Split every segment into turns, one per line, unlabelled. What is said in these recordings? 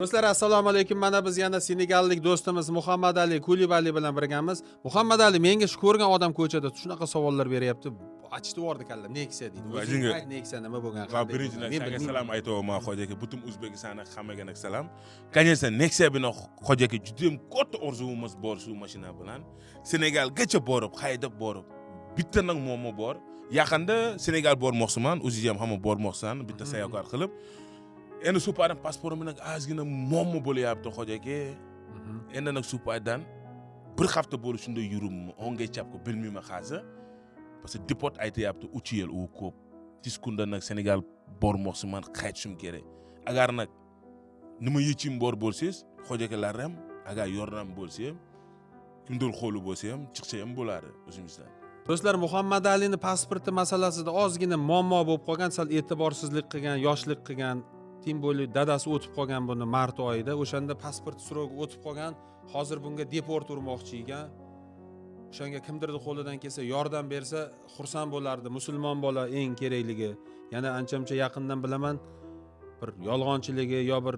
Do'stlar, assalomu alaykum. Mana biz yana senegallik do'stimiz Muhammad Ali Kulibali bilan birgamiz. Muhammad Ali, menga shu ko'rgan odam ko'chada shunaqa savollar beryapti. Achitib yubordi kallam. Nexia deydi. O'zing ayt, Nexia nima bo'lgan?
Birinchidan senga salom aytaman Xo'jaka, butun O'zbekistonni hammaga salam. Конечно, Nexia bilan Xo'jaka juda ham katta orzuyimiz bor shu mashina bilan. Senegalgacha borib, haydab borib, bitta muammo bor. Yaqinda Senegal bormoqchiman, o'zingiz ham hamma bormoqsan, bitta sayohat qilib. Endi shu paytdan pasportim bilan ozgina muammo bo'lyapti Xo'jaka. Endi shu paytdan bir hafta bo'lib shunday yuribman, o'ngga chapga bilmayman hozir. Parce que deport aytayapti 3 yil u ko'p. 3 kundan Senegal bormoqchiman, qaytishim kerak. Agar nima yechim bor bo'lsangiz, Xo'jakalar ham agar yordam bo'lsa ham, kimdir qo'li bo'lsa ham chiqsa ham bo'ladi o'zimizdan.
Do'stlar, Muhammad Alining pasporti masalasida ozgina muammo bo'lib qolgan, sal e'tiborsizlik qilgan, yoshlik qilgan, tim bo'li dadasi o'tib qolgan buni mart oyida. O'shanda pasport so'rovi o'tib qolgan. Hozir bunga deport urmoqchi ekan. O'shanga kimdirning qo'lidan kelsa, yordam bersa, xursand bo'lardi. Musulmon bola eng kerakligi. Yana ancha-muncha yaqindan bilaman, bir yolg'onchiligi, yo bir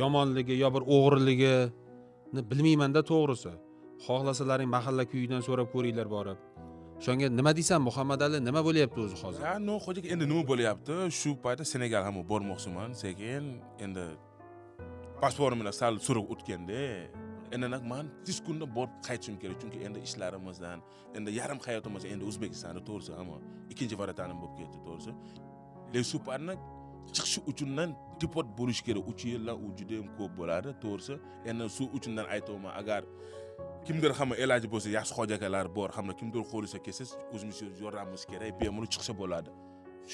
yomonligi, yo bir o'g'riligini bilmayman-da to'g'risi. Xohlasalaring mahalla kuyidan so'rab ko'ringlar borib. O'shanga nima deysan, Muhammad Ali, nima bo'lyapti o'zi hozir?
Ha, Xo'jaka, endi nima bo'lyapti? Shu paytda Senegal ham bormoqchiman, sekin endi pasportim bilan sal so'roq o'tganda, endi men 3 kunda borib qaytishim kerak, chunki endi ishlarimizdan, endi yarim hayotimizda endi O'zbekistonda to'g'risi, ammo ikkinchi varatanim bo'lib ketdi to'g'risi. Lekin shu paytda chiqish uchundan deport bo'lish kerak. 3 yildan u juda ham ko'p bo'ladi, to'g'risi. Endi shu uchundan aytaman, agar kimdir hamma iloji bo'lsa, yaxshi Xo'jakalar bor, hamma kimdir qo'lisa kelsa, o'zimiz yordamimiz kerak, bemalol chiqsa bo'ladi.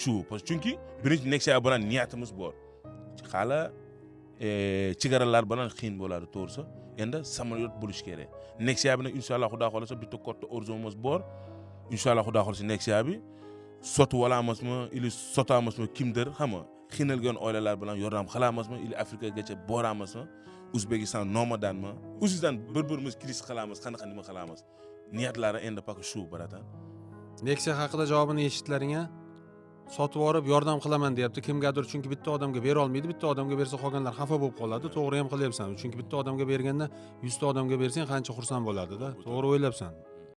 Shu, chunki birinchi Nexia bilan niyatimiz bor. Hali chegaralar bilan qiyin bo'ladi, to'g'risi. Endi samolyot bo'lish kerak. Nexia bilan inshaalloh Xudo xolasa bitta katta orzuyimiz bor. Inshaalloh Xudo xolasa Nexia bi sotib olamizmi, yoki sotamizmi, kimdir hamma qiynalgan oilalar bilan yordam qilamizmi, yoki Afrikagacha boramizmi? O'zbekiston nomidanmi? O'zimizdan bir-birimiz kirish qilamiz, qanaqa nima qilamiz? Niyatlari endi faqat shu baratan.
Nexia haqida javobini eshitdilaring-a? Sotib olib yordam qilaman deyapti. Kimgadir, chunki bitta odamga bera olmaydi. Bitta odamga bersa qolganlar xafa bo'lib qoladi. To'g'ri ham qilyapsan. Chunki bitta odamga berganda 100 ta odamga bersang qancha xursand bo'ladi-da. To'g'ri o'ylabsan.